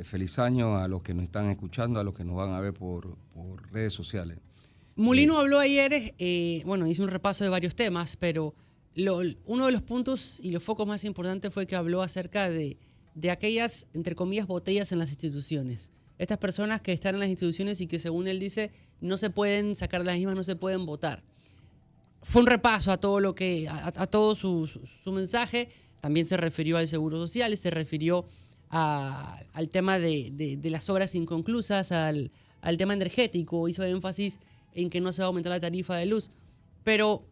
Feliz año a los que nos están escuchando, a los que nos van a ver por redes sociales. Molino habló ayer, hizo un repaso de varios temas, pero uno de los puntos y los focos más importantes fue que habló acerca de aquellas, entre comillas, botellas en las instituciones. Estas personas que están en las instituciones y que, según él dice, no se pueden sacar las mismas, no se pueden votar. Fue un repaso a todo todo su mensaje. También se refirió al Seguro Social, se refirió al tema de las obras inconclusas, al tema energético, hizo énfasis en que no se va a aumentar la tarifa de luz. Pero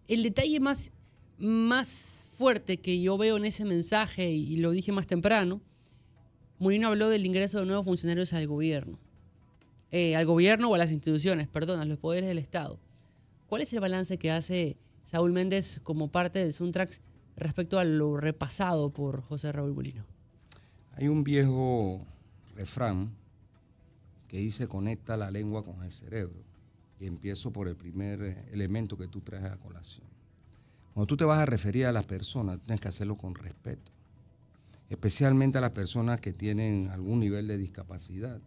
el detalle más fuerte que yo veo en ese mensaje, y lo dije más temprano, Molino habló del ingreso de nuevos funcionarios al gobierno o a las instituciones, perdón, a los poderes del Estado. ¿Cuál es el balance que hace Saúl Méndez como parte del Suntrax respecto a lo repasado por José Raúl Molino? Hay un viejo refrán que dice: conecta la lengua con el cerebro. Y empiezo por el primer elemento que tú traes a colación. Cuando tú te vas a referir a las personas, tienes que hacerlo con respeto, especialmente a las personas que tienen algún nivel de discapacidad.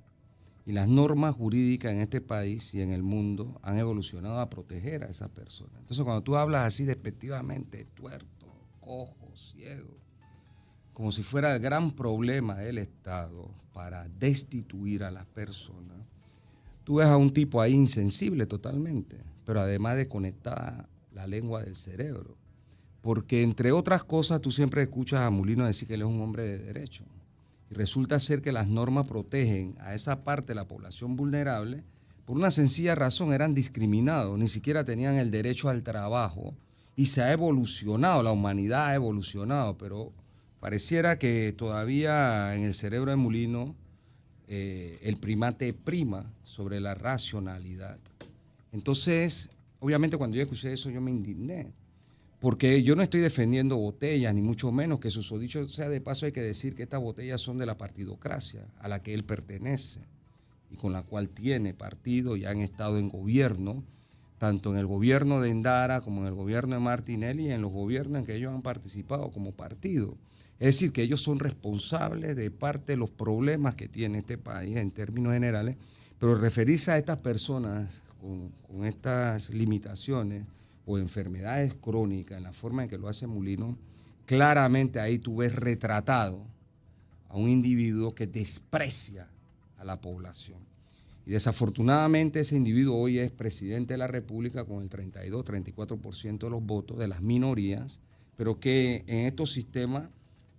Y las normas jurídicas en este país y en el mundo han evolucionado a proteger a esas personas. Entonces, cuando tú hablas así despectivamente, tuerto, cojo, ciego, como si fuera el gran problema del Estado para destituir a las personas, tú ves a un tipo ahí insensible totalmente, pero además de conectar la lengua del cerebro. Porque, entre otras cosas, tú siempre escuchas a Molino decir que él es un hombre de derecho. Y resulta ser que las normas protegen a esa parte de la población vulnerable por una sencilla razón: eran discriminados, ni siquiera tenían el derecho al trabajo. Y se ha evolucionado, la humanidad ha evolucionado, pero pareciera que todavía en el cerebro de Molino el primate prima sobre la racionalidad. Entonces, obviamente, cuando yo escuché eso, yo me indigné, porque yo no estoy defendiendo botellas, ni mucho menos, que susodicho sea de paso, hay que decir que estas botellas son de la partidocracia a la que él pertenece y con la cual tiene partido y han estado en gobierno, tanto en el gobierno de Endara como en el gobierno de Martinelli y en los gobiernos en que ellos han participado como partido. Es decir, que ellos son responsables de parte de los problemas que tiene este país en términos generales, pero referirse a estas personas con estas limitaciones o enfermedades crónicas en la forma en que lo hace Molino, claramente ahí tú ves retratado a un individuo que desprecia a la población. Y desafortunadamente ese individuo hoy es presidente de la República con el 32-34% de los votos de las minorías, pero que en estos sistemas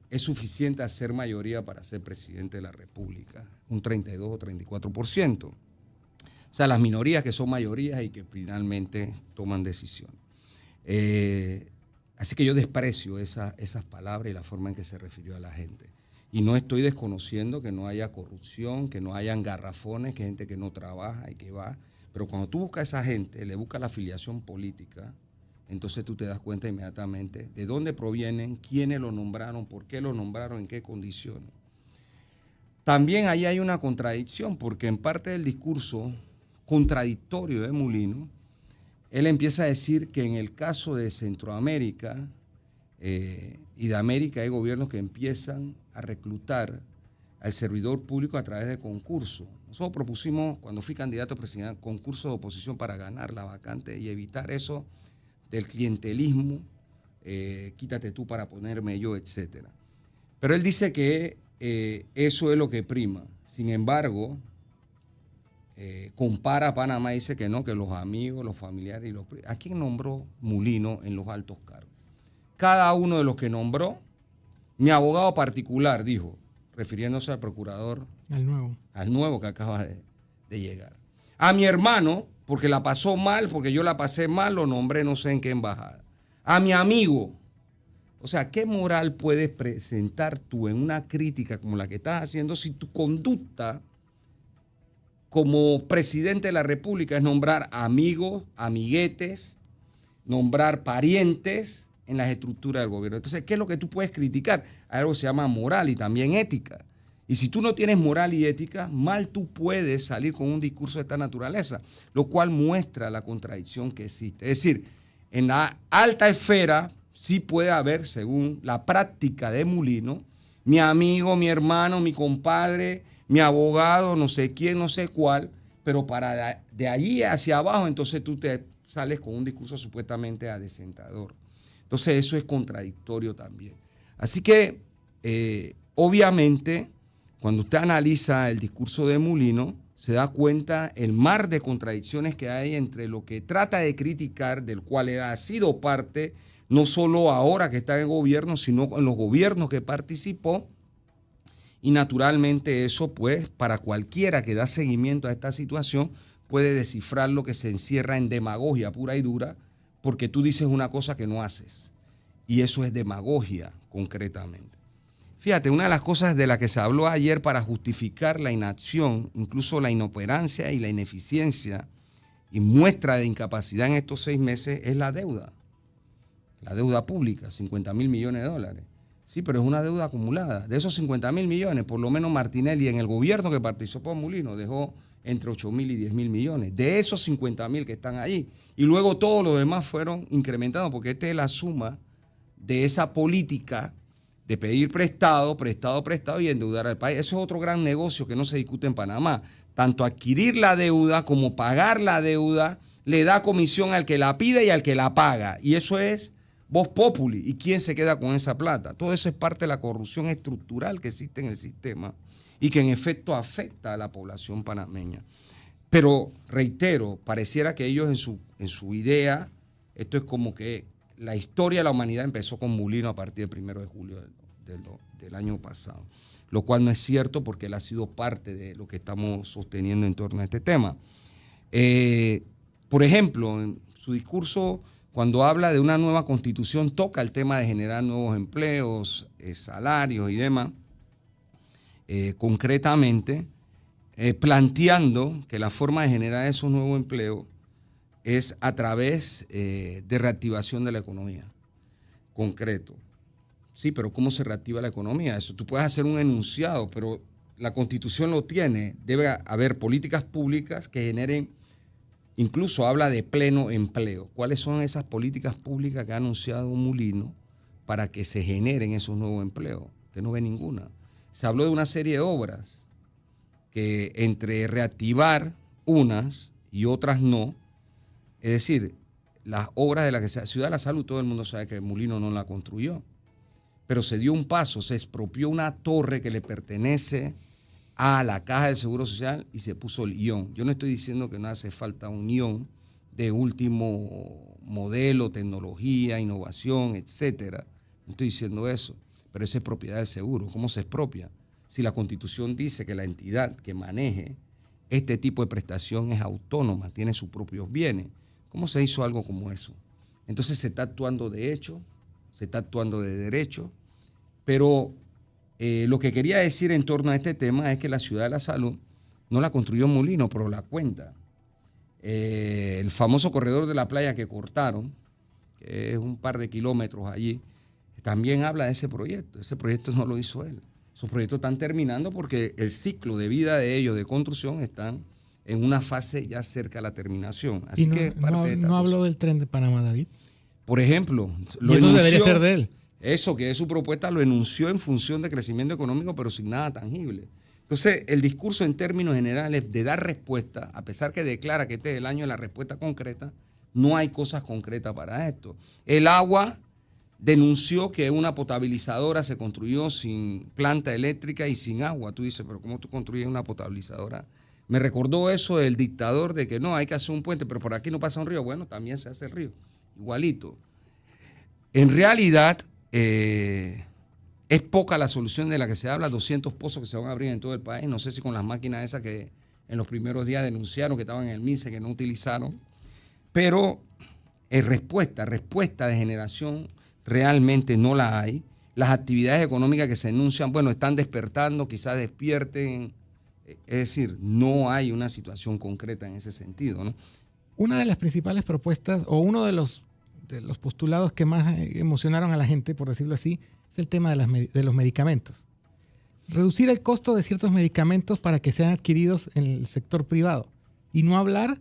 es suficiente hacer mayoría para ser presidente de la República, un 32 o 34%. O sea, las minorías que son mayorías y que finalmente toman decisiones. Así que yo desprecio esas palabras y la forma en que se refirió a la gente. Y no estoy desconociendo que no haya corrupción, que no hayan garrafones, que hay gente que no trabaja y que va. Pero cuando tú buscas a esa gente, le buscas la afiliación política, entonces tú te das cuenta inmediatamente de dónde provienen, quiénes lo nombraron, por qué lo nombraron, en qué condiciones. También ahí hay una contradicción, porque en parte del discurso contradictorio de Molino, él empieza a decir que en el caso de Centroamérica y de América hay gobiernos que empiezan a reclutar al servidor público a través de concursos. Nosotros propusimos, cuando fui candidato a presidente, concurso de oposición para ganar la vacante y evitar eso del clientelismo, quítate tú para ponerme yo, etc. Pero él dice que eso es lo que prima. Sin embargo, compara a Panamá y dice que no, que los amigos, los familiares y los... ¿A quién nombró Molino en los altos cargos? Cada uno de los que nombró, mi abogado particular, dijo, refiriéndose al procurador. Al nuevo que acaba de llegar. A mi hermano, porque la pasó mal, porque yo la pasé mal, lo nombré no sé en qué embajada. A mi amigo. O sea, ¿qué moral puedes presentar tú en una crítica como la que estás haciendo si tu conducta como presidente de la República es nombrar amigos, amiguetes, nombrar parientes en las estructuras del gobierno? Entonces, ¿qué es lo que tú puedes criticar? Algo que se llama moral y también ética. Y si tú no tienes moral y ética, mal tú puedes salir con un discurso de esta naturaleza, lo cual muestra la contradicción que existe. Es decir, en la alta esfera sí puede haber, según la práctica de Molino, mi amigo, mi hermano, mi compadre, mi abogado, no sé quién, no sé cuál, pero para de allí hacia abajo, entonces tú te sales con un discurso supuestamente adesentador. Entonces eso es contradictorio también. Así que, obviamente, cuando usted analiza el discurso de Mulino, se da cuenta el mar de contradicciones que hay entre lo que trata de criticar, del cual él ha sido parte, no solo ahora que está en el gobierno, sino en los gobiernos que participó. Y naturalmente eso, pues, para cualquiera que da seguimiento a esta situación, puede descifrar lo que se encierra en demagogia pura y dura, porque tú dices una cosa que no haces. Y eso es demagogia, concretamente. Fíjate, una de las cosas de las que se habló ayer para justificar la inacción, incluso la inoperancia y la ineficiencia y muestra de incapacidad en estos 6 meses, es la deuda. La deuda pública, 50.000 millones de dólares. Sí, pero es una deuda acumulada. De esos 50.000 millones, por lo menos Martinelli en el gobierno que participó en Mulino dejó entre 8.000 y 10.000 millones. De esos 50.000 que están allí. Y luego todos los demás fueron incrementados, porque esta es la suma de esa política de pedir prestado y endeudar al país. Eso es otro gran negocio que no se discute en Panamá. Tanto adquirir la deuda como pagar la deuda le da comisión al que la pide y al que la paga. Y eso es vox populi. ¿Y quién se queda con esa plata? Todo eso es parte de la corrupción estructural que existe en el sistema y que en efecto afecta a la población panameña. Pero, reitero, pareciera que ellos en su idea, esto es como que la historia de la humanidad empezó con Mulino a partir del 1 de julio del año pasado, lo cual no es cierto porque él ha sido parte de lo que estamos sosteniendo en torno a este tema. Por ejemplo, en su discurso, cuando habla de una nueva constitución, toca el tema de generar nuevos empleos, salarios y demás, concretamente planteando que la forma de generar esos nuevos empleos es a través de reactivación de la economía, concreto. Sí, pero ¿cómo se reactiva la economía? Eso tú puedes hacer un enunciado, pero la Constitución lo tiene. Debe haber políticas públicas que generen, incluso habla de pleno empleo. ¿Cuáles son esas políticas públicas que ha anunciado Mulino para que se generen esos nuevos empleos? Usted no ve ninguna. Se habló de una serie de obras que entre reactivar unas y otras no, es decir, las obras de la que se Ciudad de la Salud, todo el mundo sabe que Mulino no la construyó, pero se dio un paso, se expropió una torre que le pertenece a la Caja de Seguro Social y se puso el ION. Yo no estoy diciendo que no hace falta un ION de último modelo, tecnología, innovación, etcétera. No estoy diciendo eso, pero esa es propiedad del seguro. ¿Cómo se expropia? Si la Constitución dice que la entidad que maneje este tipo de prestación es autónoma, tiene sus propios bienes. ¿Cómo se hizo algo como eso? Entonces se está actuando de hecho, se está actuando de derecho, pero lo que quería decir en torno a este tema es que la Ciudad de la Salud no la construyó Mulino, pero la cuenta. El famoso corredor de la playa que cortaron, que es un par de kilómetros allí, también habla de ese proyecto. Ese proyecto no lo hizo él. Esos proyectos están terminando porque el ciclo de vida de ellos, de construcción, están en una fase ya cerca a la terminación. Así y no, que no habló del tren de Panamá, David. Por ejemplo, y eso debería ser de él. Eso, que es su propuesta, lo enunció en función de crecimiento económico, pero sin nada tangible. Entonces, el discurso en términos generales de dar respuesta, a pesar que declara que este es el año de la respuesta concreta, no hay cosas concretas para esto. El agua denunció que una potabilizadora se construyó sin planta eléctrica y sin agua. Tú dices, pero ¿cómo tú construyes una potabilizadora? Me recordó eso del dictador de que no, hay que hacer un puente, pero por aquí no pasa un río. Bueno, también se hace el río, igualito. En realidad, es poca la solución de la que se habla, 200 pozos que se van a abrir en todo el país. No sé si con las máquinas esas que en los primeros días denunciaron que estaban en el MINSE, que no utilizaron. Pero respuesta de generación realmente no la hay. Las actividades económicas que se enuncian, bueno, están despertando, quizás despierten. Es decir, no hay una situación concreta en ese sentido, ¿no? Una de las principales propuestas, o uno de los postulados que más emocionaron a la gente, por decirlo así, es el tema de los medicamentos. Reducir el costo de ciertos medicamentos para que sean adquiridos en el sector privado. Y no hablar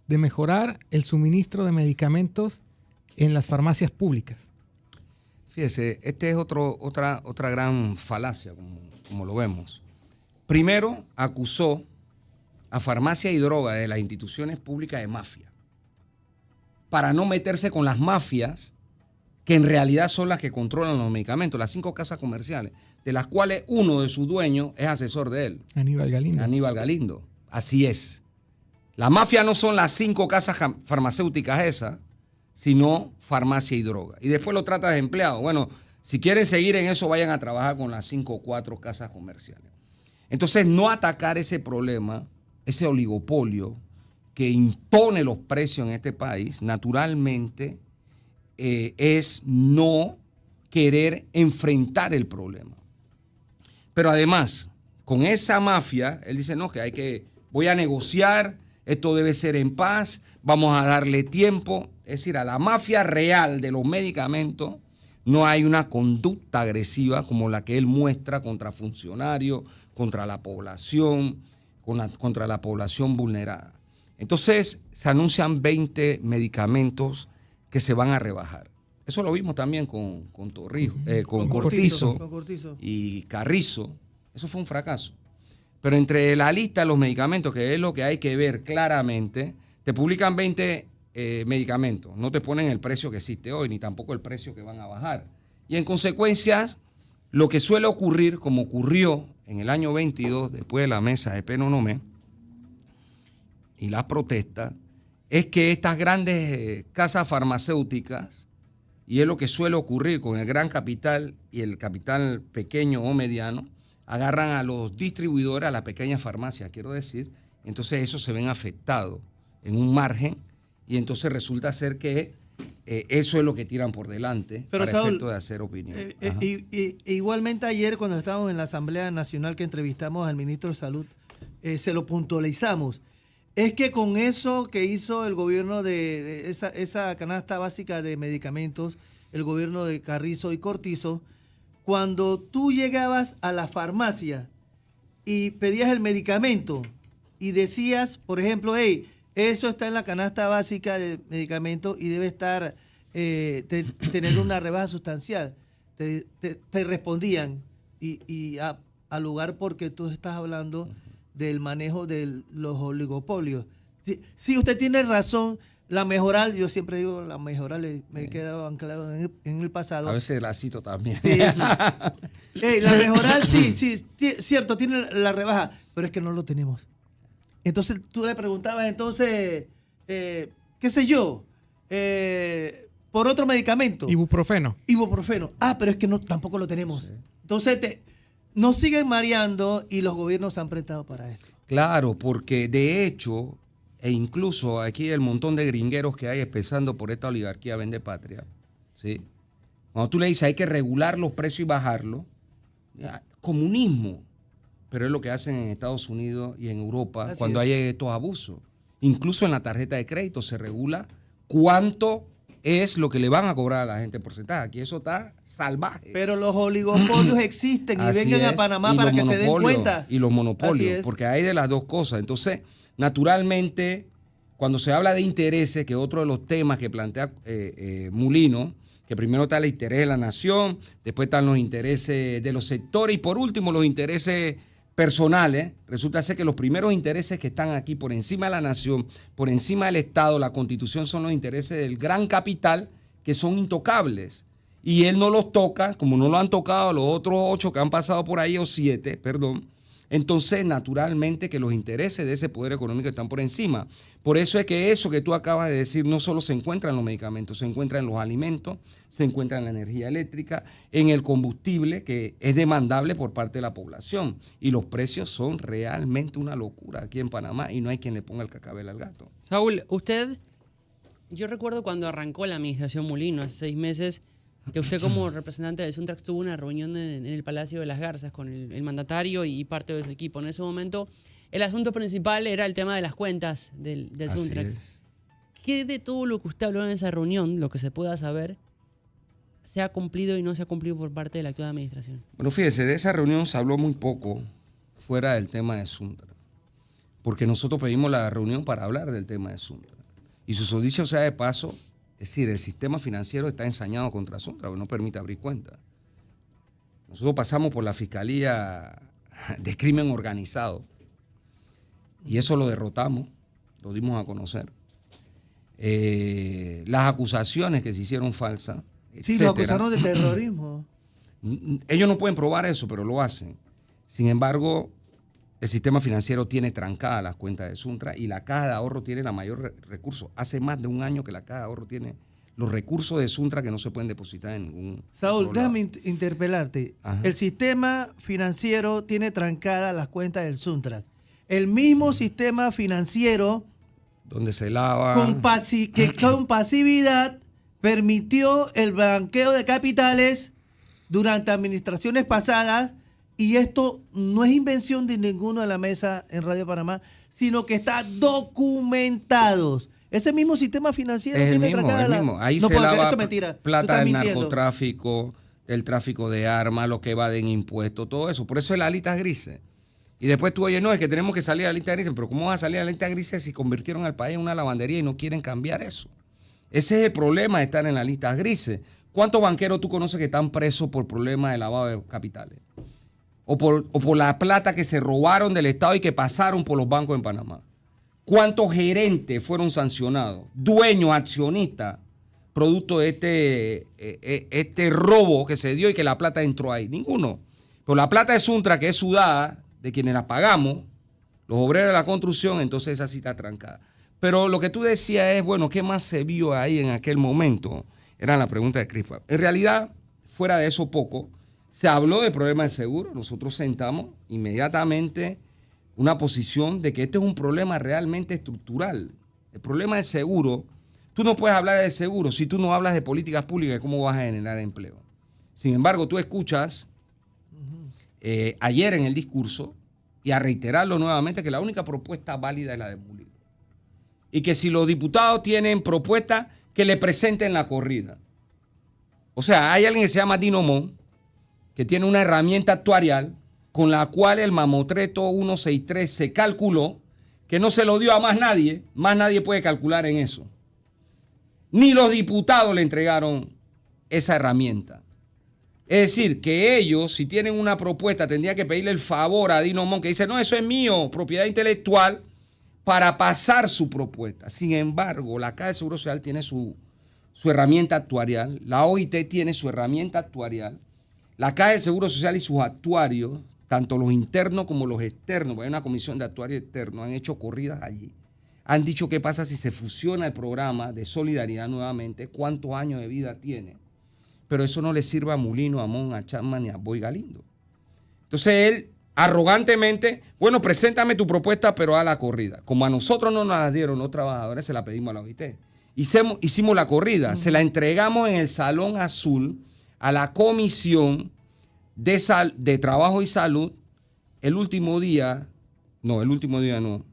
de mejorar el suministro de medicamentos en las farmacias públicas. Fíjese, este es otra gran falacia, como lo vemos. Primero, acusó a Farmacia y Droga de las instituciones públicas de mafia, para no meterse con las mafias, que en realidad son las que controlan los medicamentos, las 5 casas comerciales, de las cuales uno de sus dueños es asesor de él. Aníbal Galindo. Aníbal Galindo. Así es. La mafia no son las 5 casas farmacéuticas esas, sino Farmacia y Droga. Y después lo trata de empleado. Bueno, si quieren seguir en eso, vayan a trabajar con las 5 o 4 casas comerciales. Entonces, no atacar ese problema, ese oligopolio que impone los precios en este país, naturalmente, es no querer enfrentar el problema. Pero además, con esa mafia, él dice, no, voy a negociar, esto debe ser en paz, vamos a darle tiempo. Es decir, a la mafia real de los medicamentos no hay una conducta agresiva como la que él muestra contra funcionarios, contra la población, contra la población vulnerada. Entonces, se anuncian 20 medicamentos que se van a rebajar. Eso lo vimos también con Cortizo y Carrizo. Eso fue un fracaso. Pero entre la lista de los medicamentos, que es lo que hay que ver claramente, te publican 20 medicamentos. No te ponen el precio que existe hoy, ni tampoco el precio que van a bajar. Y en consecuencia, lo que suele ocurrir, como ocurrió en el año 22, después de la mesa de Penonomé y las protestas, es que estas grandes casas farmacéuticas, y es lo que suele ocurrir con el gran capital y el capital pequeño o mediano, agarran a los distribuidores, a las pequeñas farmacias, quiero decir, entonces esos se ven afectados en un margen, y entonces resulta ser que eso es lo que tiran por delante. Pero para Saúl, efecto de hacer opinión. Igualmente ayer, cuando estábamos en la Asamblea Nacional que entrevistamos al ministro de Salud, se lo puntualizamos. Es que con eso que hizo el gobierno de esa canasta básica de medicamentos, el gobierno de Carrizo y Cortizo, cuando tú llegabas a la farmacia y pedías el medicamento y decías, por ejemplo, hey, eso está en la canasta básica de medicamentos y debe estar tener una rebaja sustancial, te respondían y al lugar porque tú estás hablando del manejo de los oligopolios. Sí, usted tiene razón, la Mejoral, yo siempre digo la Mejoral, me he quedado anclado en el pasado. A veces la cito también. Sí. La Mejoral, sí, cierto, tiene la rebaja, pero es que no lo tenemos. Entonces tú le preguntabas, entonces, qué sé yo, por otro medicamento. Ibuprofeno. Pero es que tampoco lo tenemos. Sí. Entonces nos siguen mareando y los gobiernos se han prestado para esto. Claro, porque de hecho, e incluso aquí el montón de gringueros que hay empezando por esta oligarquía vende patria, ¿sí? Cuando tú le dices hay que regular los precios y bajarlos, comunismo, pero es lo que hacen en Estados Unidos y en Europa. Así cuando hay estos abusos. Incluso en la tarjeta de crédito se regula cuánto es lo que le van a cobrar a la gente porcentaje. Aquí eso está salvaje. Pero los oligopolios existen y vengan a Panamá para que se den cuenta. Y los monopolios, porque hay de las dos cosas. Entonces, naturalmente, cuando se habla de intereses, que otro de los temas que plantea Mulino, que primero está el interés de la nación, después están los intereses de los sectores y por último los intereses personales, resulta ser que los primeros intereses que están aquí por encima de la nación, por encima del Estado, la Constitución, son los intereses del gran capital que son intocables. Y él no los toca, como no lo han tocado los otros 8 que han pasado por ahí, o 7, perdón. Entonces, naturalmente que los intereses de ese poder económico están por encima. Por eso es que eso que tú acabas de decir no solo se encuentra en los medicamentos, se encuentra en los alimentos, se encuentra en la energía eléctrica, en el combustible que es demandable por parte de la población. Y los precios son realmente una locura aquí en Panamá y no hay quien le ponga el cascabel al gato. Saúl, yo recuerdo cuando arrancó la administración Mulino, hace 6 meses, que usted como representante de Suntrax tuvo una reunión en el Palacio de las Garzas con el mandatario y parte de su equipo. En ese momento, el asunto principal era el tema de las cuentas del Suntrax. ¿Qué de todo lo que usted habló en esa reunión, lo que se pueda saber, se ha cumplido y no se ha cumplido por parte de la actual administración? Bueno, fíjese, de esa reunión se habló muy poco fuera del tema de Suntrax, porque nosotros pedimos la reunión para hablar del tema de Suntrax. Y su dicho sea de paso, Es decir, el sistema financiero está ensañado contra Suntra, no permite abrir cuentas. Nosotros pasamos por la Fiscalía de Crimen Organizado y eso lo derrotamos, lo dimos a conocer. Las acusaciones que se hicieron falsas, Sí, lo acusaron de terrorismo. ellos no pueden probar eso, pero lo hacen. Sin embargo, el sistema financiero tiene trancadas las cuentas de Suntra y la Caja de Ahorro tiene la mayor recurso. Hace más de un año que la Caja de Ahorro tiene los recursos de Suntra que no se pueden depositar en ningún Saúl, otro lado. déjame interpelarte. Ajá. El sistema financiero tiene trancadas las cuentas del Suntra. El mismo sistema financiero Donde se lava. que con pasividad permitió el blanqueo de capitales durante administraciones pasadas, y esto no es invención de ninguno de la mesa en Radio Panamá, sino que está documentado. Ese mismo sistema financiero Es el tiene mismo, trancadas el las- mismo. Ahí No, se porque lava eso es mentira. Tú plata estás del mintiendo. narcotráfico, del tráfico de armas, lo que va en impuestos, todo eso. Por eso es las listas grises. Y después tú oyes, no, es que tenemos que salir a la lista gris. Pero ¿cómo vas a salir a la lista gris si convirtieron al país en una lavandería y no quieren cambiar eso? Ese es el problema de estar en las listas grises. ¿Cuántos banqueros tú conoces que están presos por problemas de lavado de capitales? O por la plata que se robaron del Estado y que pasaron por los bancos en Panamá. ¿Cuántos gerentes fueron sancionados? Dueños, accionistas, producto de este robo que se dio y que la plata entró ahí. Ninguno. Pero la plata de Suntra, que es sudada, de quienes la pagamos, los obreros de la construcción, entonces esa sí está trancada. Pero lo que tú decías es, bueno, ¿qué más se vio ahí en aquel momento? Era la pregunta de Crifa. En realidad, fuera de eso poco, se habló de problemas de seguro. Nosotros sentamos inmediatamente una posición de que este es un problema realmente estructural. El problema del seguro, tú no puedes hablar de seguro si tú no hablas de políticas públicas, de cómo vas a generar empleo. Sin embargo, tú escuchas ayer en el discurso, y a reiterarlo nuevamente, que la única propuesta válida es la de Mulino. Y que si los diputados tienen propuestas, que le presenten la corrida. O sea, hay alguien que se llama Dino Mon, que tiene una herramienta actuarial con la cual el mamotreto 163 se calculó, que no se lo dio a más nadie puede calcular en eso. Ni los diputados le entregaron esa herramienta. Es decir, que ellos, si tienen una propuesta, tendrían que pedirle el favor a Dino Mon, que dice, no, eso es mío, propiedad intelectual, para pasar su propuesta. Sin embargo, la Caja de Seguro Social tiene su herramienta actuarial, la OIT tiene su herramienta actuarial, la Caja del Seguro Social y sus actuarios, tanto los internos como los externos, porque hay una comisión de actuarios externos, han hecho corridas allí. Han dicho qué pasa si se fusiona el programa de solidaridad nuevamente, cuántos años de vida tiene. Pero eso no le sirve a Mulino, a Mon, a Chapman ni a Boy Galindo. Entonces él, arrogantemente, bueno, preséntame tu propuesta, pero a la corrida. Como a nosotros no nos la dieron los trabajadores, se la pedimos a la OIT. Hicimos la corrida, se la entregamos en el Salón Azul a la Comisión de Trabajo y Salud el último día no.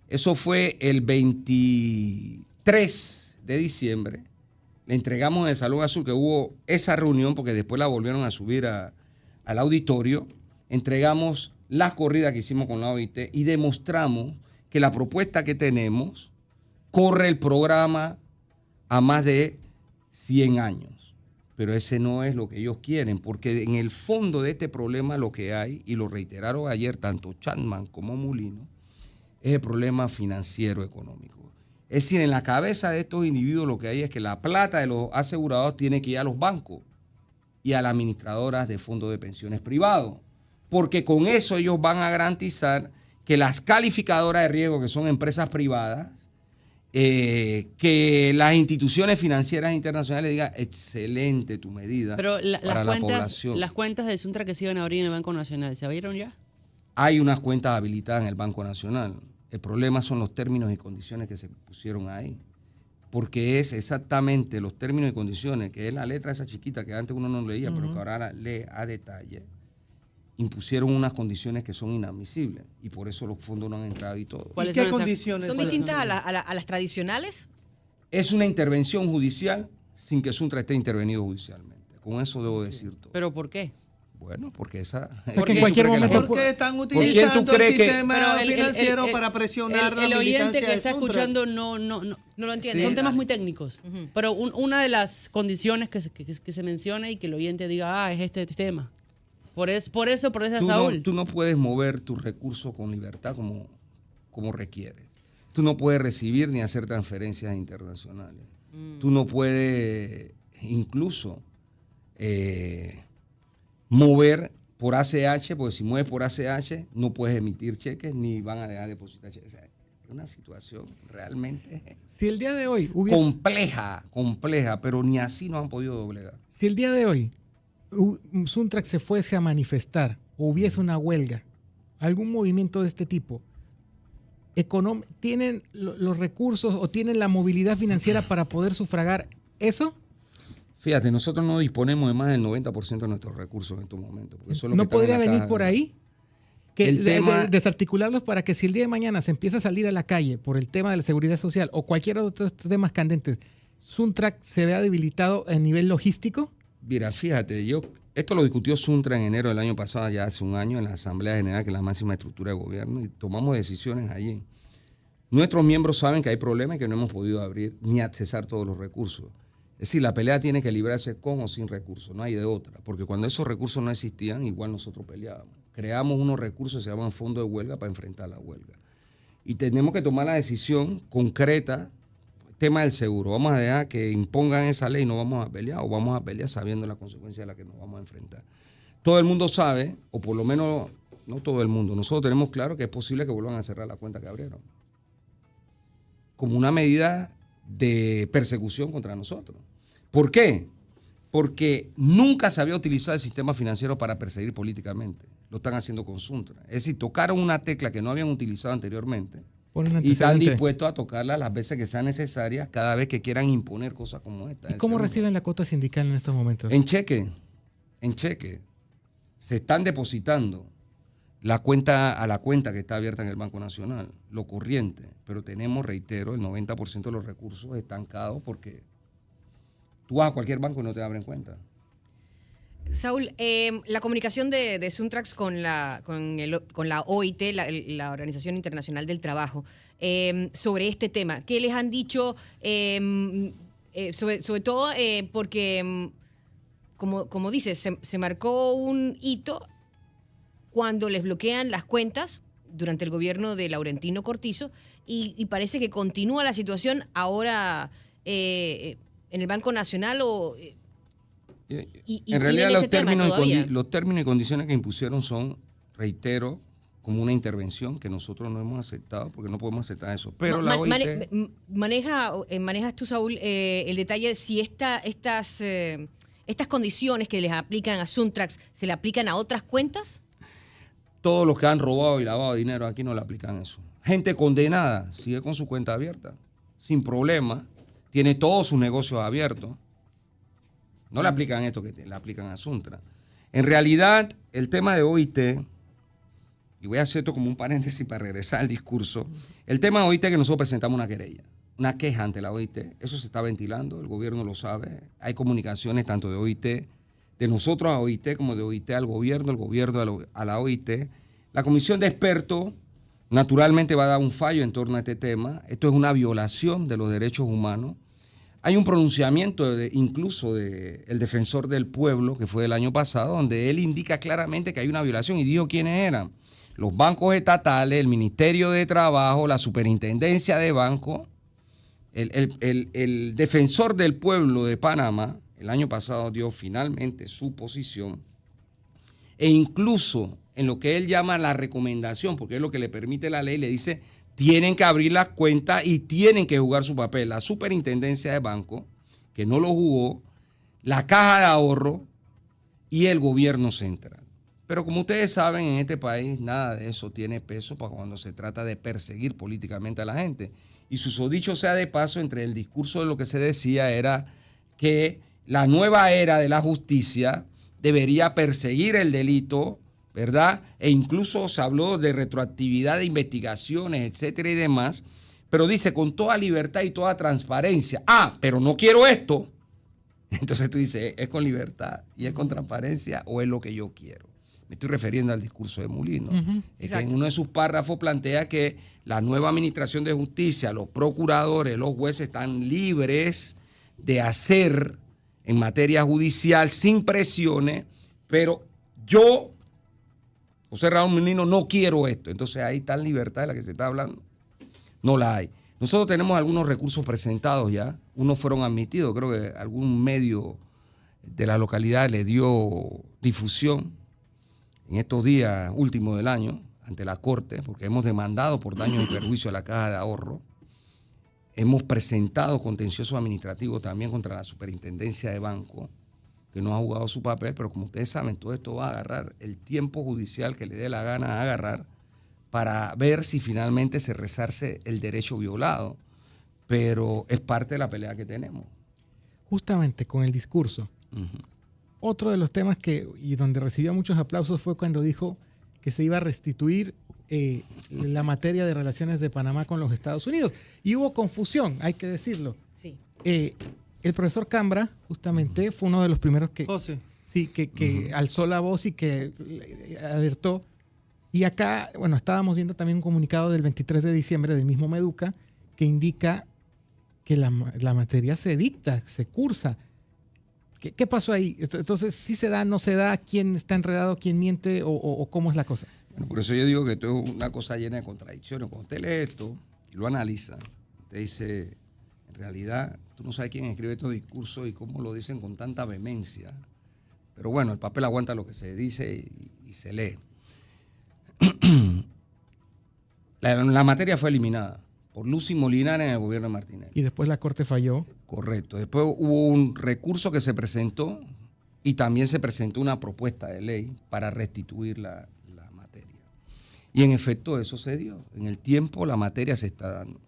Eso fue el 23 de diciembre. Le entregamos en el Salón Azul, que hubo esa reunión, porque después la volvieron a subir al auditorio. Entregamos las corridas que hicimos con la OIT y demostramos que la propuesta que tenemos corre el programa a más de 100 años. Pero ese no es lo que ellos quieren, porque en el fondo de este problema lo que hay, y lo reiteraron ayer tanto Chapman como Mulino, es el problema financiero económico. Es decir, en la cabeza de estos individuos lo que hay es que la plata de los asegurados tiene que ir a los bancos y a las administradoras de fondos de pensiones privados, porque con eso ellos van a garantizar que las calificadoras de riesgo, que son empresas privadas, que las instituciones financieras internacionales digan, excelente tu medida. Pero para la población. las cuentas de Suntra que se iban a abrir en el Banco Nacional, ¿se abrieron ya? Hay unas cuentas habilitadas en el Banco Nacional. El problema son los términos y condiciones que se pusieron ahí. Porque es exactamente los términos y condiciones, que es la letra esa chiquita que antes uno no leía, pero que ahora lee a detalle, impusieron unas condiciones que son inadmisibles. Y por eso los fondos no han entrado y todo. ¿Y qué condiciones? ¿Son distintas a las tradicionales? Es una intervención judicial sin que Suntra esté intervenido judicialmente. Con eso debo decir todo. ¿Pero por qué? Bueno, porque esa... Porque en cualquier momento... Porque están quién tú utilizando el crees que- sistema Pero financiero para presionar el la oyente militancia que de está Suntra. escuchando no No lo entiende. son temas Vale. muy técnicos. Pero una de las condiciones que se menciona y que el oyente diga, es este tema. Por eso, Saúl. Tú no puedes mover tus recursos con libertad como requiere. Tú no puedes recibir ni hacer transferencias internacionales. Tú no puedes incluso mover por ACH, porque si mueves por ACH no puedes emitir cheques ni van a dejar de depositar cheques. O sea, es una situación realmente Si el día de hoy hubiese... compleja, pero ni así nos han podido doblegar. Si el día de hoy Suntrax se fuese a manifestar o hubiese una huelga, algún movimiento de este tipo, ¿tienen los recursos o tienen la movilidad financiera para poder sufragar eso? Fíjate, nosotros no disponemos de más del 90% de nuestros recursos en estos momentos. Porque eso es lo que ¿No está en podría la venir caja. por ahí? Que El tema- desarticularlos para que si el día de mañana se empieza a salir a la calle por el tema de la seguridad social o cualquier otro temas candentes, Suntrax se vea debilitado a nivel logístico. Mira, fíjate, esto lo discutió Suntra en enero del año pasado, ya hace un año, en la Asamblea General, que es la máxima estructura de gobierno, y tomamos decisiones allí. Nuestros miembros saben que hay problemas y que no hemos podido abrir ni accesar todos los recursos. Es decir, la pelea tiene que librarse con o sin recursos, no hay de otra, porque cuando esos recursos no existían, igual nosotros peleábamos. Creamos unos recursos que se llaman fondos de huelga para enfrentar la huelga. Y tenemos que tomar la decisión concreta, tema del seguro. Vamos a dejar que impongan esa ley y no vamos a pelear, o vamos a pelear sabiendo las consecuencias a las que nos vamos a enfrentar. Todo el mundo sabe, o por lo menos no todo el mundo, nosotros tenemos claro que es posible que vuelvan a cerrar la cuenta que abrieron, como una medida de persecución contra nosotros. ¿Por qué? Porque nunca se había utilizado el sistema financiero para perseguir políticamente. Lo están haciendo con Suntra. Es decir, tocaron una tecla que no habían utilizado anteriormente Por un y están antecedente. dispuestos a tocarla las veces que sean necesarias cada vez que quieran imponer cosas como esta. ¿Y cómo reciben la cuota sindical en estos momentos? En cheque. Se están depositando a la cuenta que está abierta en el Banco Nacional, lo corriente, pero tenemos, reitero, el 90% de los recursos estancados porque tú vas a cualquier banco y no te abren cuenta. Saúl, la comunicación de Suntrax con la OIT, la Organización Internacional del Trabajo, sobre este tema, ¿qué les han dicho? Sobre todo porque, como dices, se marcó un hito cuando les bloquean las cuentas durante el gobierno de Laurentino Cortizo y parece que continúa la situación ahora en el Banco Nacional y en realidad tienen ese tema todavía. los términos y condiciones que impusieron son, reitero, como una intervención que nosotros no hemos aceptado porque no podemos aceptar eso. Pero la OIT... ¿Manejas tú, Saúl, el detalle de si estas condiciones que les aplican a Suntrax se le aplican a otras cuentas? Todos los que han robado y lavado dinero aquí no le aplican eso. Gente condenada sigue con su cuenta abierta, sin problema, tiene todos sus negocios abiertos. No le aplican esto que le aplican a Suntra. En realidad, el tema de OIT, y voy a hacer esto como un paréntesis para regresar al discurso, el tema de OIT es que nosotros presentamos una querella, una queja ante la OIT. Eso se está ventilando, el gobierno lo sabe. Hay comunicaciones tanto de OIT, de nosotros a OIT, como de OIT al gobierno, el gobierno a la OIT. La comisión de expertos naturalmente va a dar un fallo en torno a este tema. Esto es una violación de los derechos humanos. Hay un pronunciamiento incluso del defensor del pueblo, que fue el año pasado, donde él indica claramente que hay una violación y dijo quiénes eran. Los bancos estatales, el Ministerio de Trabajo, la Superintendencia de Bancos. El defensor del pueblo de Panamá el año pasado dio finalmente su posición e incluso en lo que él llama la recomendación, porque es lo que le permite la ley, le dice tienen que abrir las cuentas y tienen que jugar su papel. La Superintendencia de Banco, que no lo jugó, la Caja de Ahorro y el gobierno central. Pero como ustedes saben, en este país nada de eso tiene peso para cuando se trata de perseguir políticamente a la gente. Y susodicho sea de paso, entre el discurso de lo que se decía era que la nueva era de la justicia debería perseguir el delito, ¿verdad? E incluso se habló de retroactividad de investigaciones, etcétera y demás, pero dice con toda libertad y toda transparencia. Ah, pero no quiero esto. Entonces tú dices, ¿es con libertad y es con transparencia o es lo que yo quiero? Me estoy refiriendo al discurso de Mulino. Es que en uno de sus párrafos plantea que la nueva administración de justicia, los procuradores, los jueces están libres de hacer en materia judicial sin presiones, pero yo, José Raúl Mulino, no quiero esto. Entonces ahí tal libertad de la que se está hablando, no la hay. Nosotros tenemos algunos recursos presentados ya, unos fueron admitidos, creo que algún medio de la localidad le dio difusión en estos días últimos del año ante la Corte, porque hemos demandado por daños y perjuicios a la Caja de Ahorro. Hemos presentado contencioso administrativo también contra la Superintendencia de Banco, que no ha jugado su papel, pero como ustedes saben, todo esto va a agarrar el tiempo judicial que le dé la gana a agarrar para ver si finalmente se resarce el derecho violado. Pero es parte de la pelea que tenemos. Justamente con el discurso. Otro de los temas y donde recibió muchos aplausos fue cuando dijo que se iba a restituir la materia de relaciones de Panamá con los Estados Unidos. Y hubo confusión, hay que decirlo. Sí. El profesor Cambra, justamente, fue uno de los primeros que alzó la voz y que alertó. Y acá, bueno, estábamos viendo también un comunicado del 23 de diciembre del mismo Meduca que indica que la materia se dicta, se cursa. ¿Qué pasó ahí? Entonces, ¿sí se da, no se da? ¿Quién está enredado, quién miente o cómo es la cosa? Bueno, por eso yo digo que esto es una cosa llena de contradicciones. Cuando usted lee esto y lo analiza, usted dice, en realidad, tú no sabes quién escribe estos discursos y cómo lo dicen con tanta vehemencia. Pero bueno, el papel aguanta lo que se dice y se lee. La materia fue eliminada por Lucy Molinari en el gobierno de Martinelli. Y después la Corte falló. Correcto. Después hubo un recurso que se presentó y también se presentó una propuesta de ley para restituir la materia. Y en efecto eso se dio. En el tiempo la materia se está dando.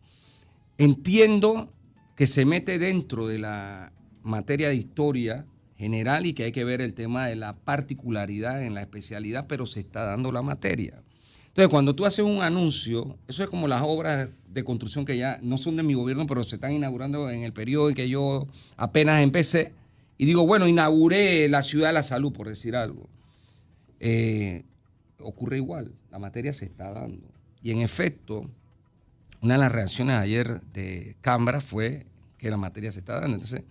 Entiendo que se mete dentro de la materia de historia general y que hay que ver el tema de la particularidad en la especialidad, pero se está dando la materia. Entonces, cuando tú haces un anuncio, eso es como las obras de construcción que ya no son de mi gobierno, pero se están inaugurando en el periodo en que yo apenas empecé, y digo, bueno, inauguré la Ciudad de la Salud, por decir algo. Ocurre igual, la materia se está dando. Y en efecto, una de las reacciones ayer de Cámara fue que la materia se está dando. Entonces,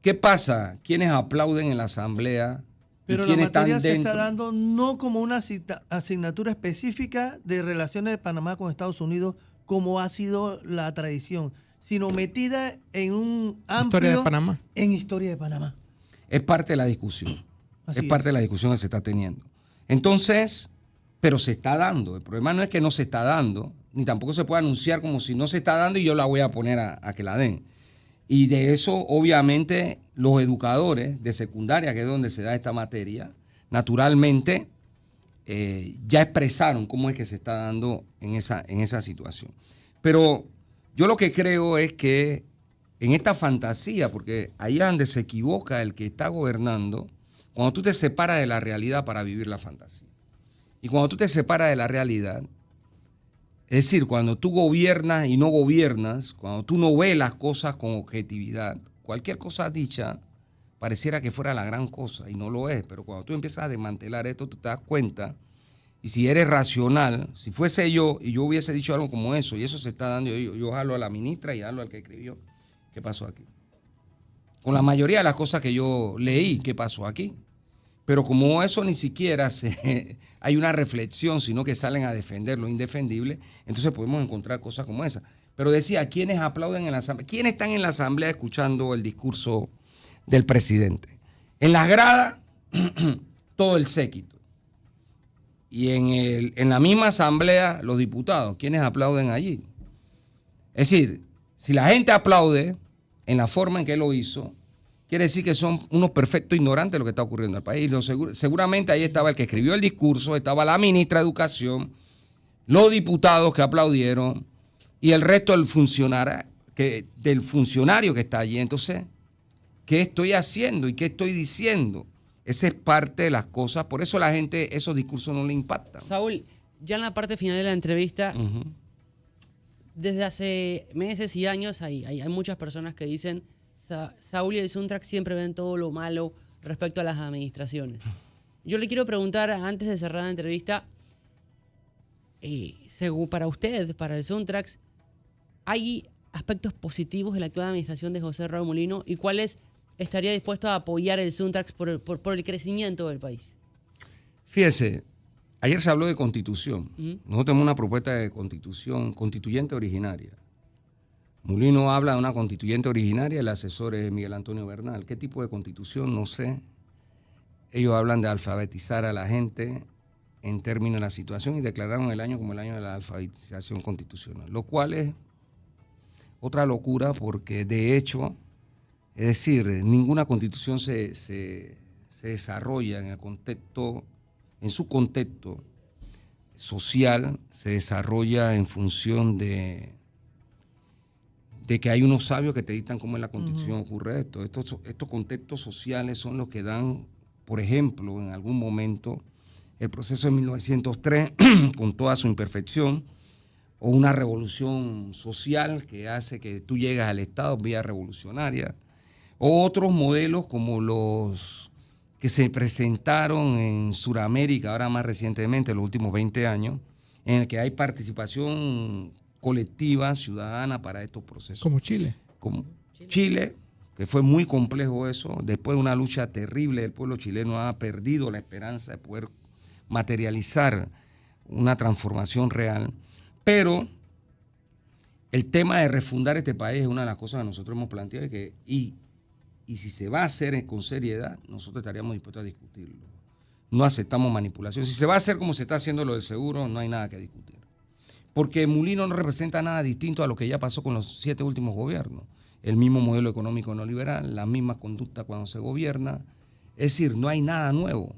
¿qué pasa? ¿Quiénes aplauden en la asamblea? Pero la materia se está dando no como una asignatura específica de relaciones de Panamá con Estados Unidos, como ha sido la tradición, sino metida en un amplio... Historia de Panamá. En historia de Panamá. Es parte de la discusión. Así es parte de la discusión que se está teniendo. Entonces, pero se está dando. El problema no es que no se está dando, ni tampoco se puede anunciar como si no se está dando y yo la voy a poner a que la den. Y de eso, obviamente, los educadores de secundaria, que es donde se da esta materia, naturalmente ya expresaron cómo es que se está dando en esa situación. Pero yo lo que creo es que en esta fantasía, porque ahí es donde se equivoca el que está gobernando, cuando tú te separas de la realidad para vivir la fantasía. Y cuando tú te separas de la realidad, es decir, cuando tú gobiernas y no gobiernas, cuando tú no ves las cosas con objetividad, cualquier cosa dicha pareciera que fuera la gran cosa y no lo es, pero cuando tú empiezas a desmantelar esto, tú te das cuenta, y si eres racional, si fuese yo y yo hubiese dicho algo como eso, y eso se está dando, yo jalo a la ministra y jalo al que escribió, ¿qué pasó aquí? Con la mayoría de las cosas que yo leí, ¿qué pasó aquí? Pero como eso ni siquiera hay una reflexión, sino que salen a defender lo indefendible, entonces podemos encontrar cosas como esa. Pero decía, ¿quiénes aplauden en la asamblea? ¿Quiénes están en la asamblea escuchando el discurso del presidente? En las gradas, todo el séquito. Y en la misma asamblea, los diputados, ¿quiénes aplauden allí? Es decir, si la gente aplaude en la forma en que lo hizo, quiere decir que son unos perfectos ignorantes de lo que está ocurriendo en el país. Seguramente ahí estaba el que escribió el discurso, estaba la ministra de Educación, los diputados que aplaudieron y el resto del funcionario que está allí. Entonces, ¿qué estoy haciendo y qué estoy diciendo? Esa es parte de las cosas. Por eso la gente, esos discursos no le impactan. Saúl, ya en la parte final de la entrevista, desde hace meses y años hay muchas personas que dicen, Saúl y el Suntrax siempre ven todo lo malo respecto a las administraciones. Yo le quiero preguntar, antes de cerrar la entrevista, según para usted, para el Suntrax, ¿hay aspectos positivos de la actual administración de José Raúl Mulino y cuáles estaría dispuesto a apoyar el Suntrax por el crecimiento del país? Fíjese, ayer se habló de constitución. Nosotros tenemos una propuesta de constitución constituyente originaria. Mulino habla de una constituyente originaria, el asesor es Miguel Antonio Bernal. ¿Qué tipo de constitución? No sé. Ellos hablan de alfabetizar a la gente en términos de la situación y declararon el año como el año de la alfabetización constitucional, lo cual es otra locura porque de hecho, es decir, ninguna constitución se desarrolla en el contexto, en su contexto social, se desarrolla en función de que hay unos sabios que te dictan cómo en la Constitución ocurre esto. Estos contextos sociales son los que dan, por ejemplo, en algún momento, el proceso de 1903, con toda su imperfección, o una revolución social que hace que tú llegas al Estado vía revolucionaria, o otros modelos como los que se presentaron en Sudamérica, ahora más recientemente, en los últimos 20 años, en el que hay participación colectiva, ciudadana para estos procesos. Como Chile. Como Chile, que fue muy complejo eso, después de una lucha terrible, el pueblo chileno ha perdido la esperanza de poder materializar una transformación real, pero el tema de refundar este país es una de las cosas que nosotros hemos planteado y si se va a hacer con seriedad, nosotros estaríamos dispuestos a discutirlo. No aceptamos manipulación. Si se va a hacer como se está haciendo lo del seguro, no hay nada que discutir. Porque Mulino no representa nada distinto a lo que ya pasó con los 7 últimos gobiernos. El mismo modelo económico neoliberal, la misma conducta cuando se gobierna. Es decir, no hay nada nuevo.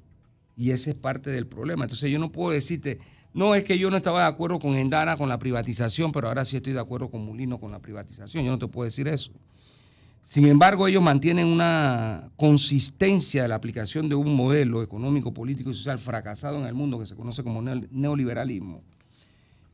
Y ese es parte del problema. Entonces yo no puedo decirte, no, es que yo no estaba de acuerdo con Endara, con la privatización, pero ahora sí estoy de acuerdo con Mulino con la privatización. Yo no te puedo decir eso. Sin embargo, ellos mantienen una consistencia de la aplicación de un modelo económico, político y social fracasado en el mundo que se conoce como neoliberalismo,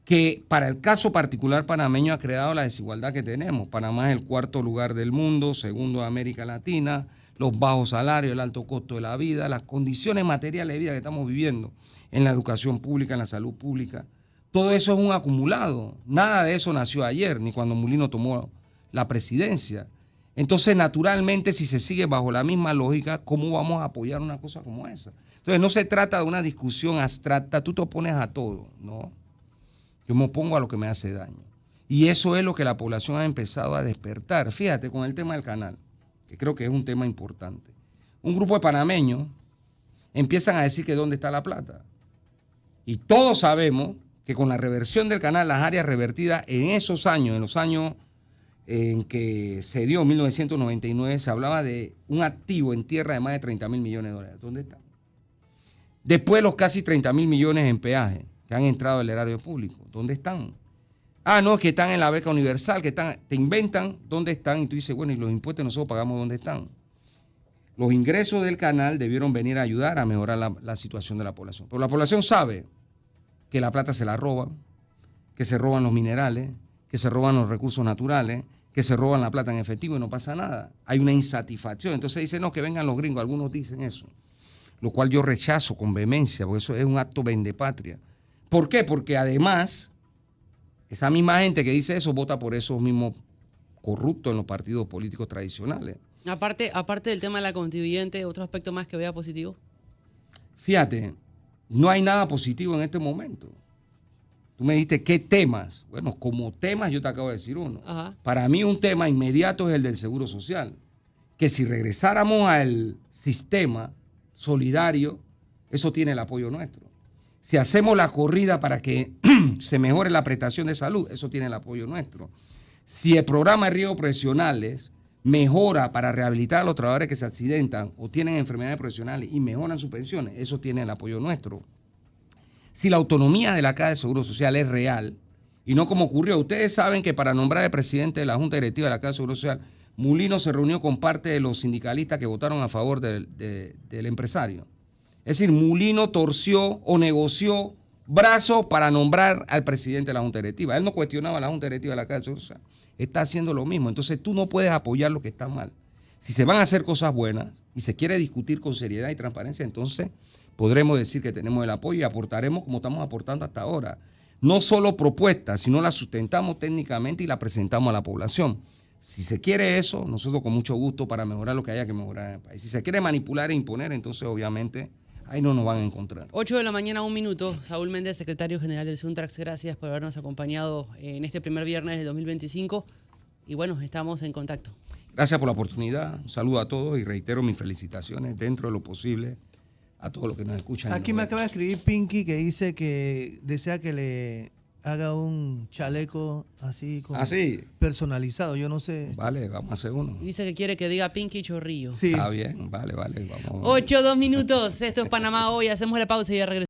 que para el caso particular panameño ha creado la desigualdad que tenemos. Panamá es el 4º lugar del mundo, segundo de América Latina, los bajos salarios, el alto costo de la vida, las condiciones materiales de vida que estamos viviendo en la educación pública, en la salud pública. Todo eso es un acumulado. Nada de eso nació ayer, ni cuando Mulino tomó la presidencia. Entonces, naturalmente, si se sigue bajo la misma lógica, ¿cómo vamos a apoyar una cosa como esa? Entonces, no se trata de una discusión abstracta, tú te opones a todo, ¿no? Yo me opongo a lo que me hace daño. Y eso es lo que la población ha empezado a despertar. Fíjate, con el tema del canal, que creo que es un tema importante. Un grupo de panameños empiezan a decir que dónde está la plata. Y todos sabemos que con la reversión del canal, las áreas revertidas en esos años, en los años en que se dio 1999, se hablaba de un activo en tierra de más de 30.000 millones de dólares. ¿Dónde están? Después los casi 30.000 millones en peaje que han entrado al erario público. ¿Dónde están? Ah, no, que están en la beca universal, que están, te inventan dónde están y tú dices, bueno, y los impuestos nosotros pagamos dónde están. Los ingresos del canal debieron venir a ayudar a mejorar la situación de la población. Pero la población sabe que la plata se la roban, que se roban los minerales, que se roban los recursos naturales, que se roban la plata en efectivo y no pasa nada. Hay una insatisfacción. Entonces dicen, no, que vengan los gringos. Algunos dicen eso, lo cual yo rechazo con vehemencia, porque eso es un acto vendepatria. ¿Por qué? Porque además, esa misma gente que dice eso vota por esos mismos corruptos en los partidos políticos tradicionales. Aparte del tema de la constituyente, ¿otro aspecto más que vea positivo? Fíjate, no hay nada positivo en este momento. Tú me dijiste, ¿qué temas? Bueno, como temas yo te acabo de decir uno. Ajá. Para mí un tema inmediato es el del seguro social. Que si regresáramos al sistema solidario, eso tiene el apoyo nuestro. Si hacemos la corrida para que se mejore la prestación de salud, eso tiene el apoyo nuestro. Si el programa de riesgos profesionales mejora para rehabilitar a los trabajadores que se accidentan o tienen enfermedades profesionales y mejoran sus pensiones, eso tiene el apoyo nuestro. Si la autonomía de la Caja de Seguro Social es real y no como ocurrió, ustedes saben que para nombrar al presidente de la Junta Directiva de la Caja de Seguro Social, Mulino se reunió con parte de los sindicalistas que votaron a favor del empresario. Es decir, Mulino torció o negoció brazos para nombrar al presidente de la Junta Directiva. Él no cuestionaba a la Junta Directiva de la Caja de Seguro Social. Está haciendo lo mismo. Entonces tú no puedes apoyar lo que está mal. Si se van a hacer cosas buenas y se quiere discutir con seriedad y transparencia, entonces podremos decir que tenemos el apoyo y aportaremos como estamos aportando hasta ahora. No solo propuestas, sino las sustentamos técnicamente y las presentamos a la población. Si se quiere eso, nosotros con mucho gusto para mejorar lo que haya que mejorar en el país. Si se quiere manipular e imponer, entonces obviamente ahí no nos van a encontrar. 8 de la mañana, 1 minuto. Saúl Méndez, secretario general del Suntrax, gracias por habernos acompañado en este primer viernes de 2025. Y bueno, estamos en contacto. Gracias por la oportunidad. Un saludo a todos y reitero mis felicitaciones dentro de lo posible a todos los que nos escuchan. Aquí me acaba de escribir Pinky que dice que desea que le haga un chaleco así como sí. personalizado. Yo no sé. Vale, vamos a hacer uno. Dice que quiere que diga Pinky Chorrillo. Sí. Está bien, vale, vamos. 8, 2 minutos. Esto es Panamá Hoy. Hacemos la pausa y ya regresamos.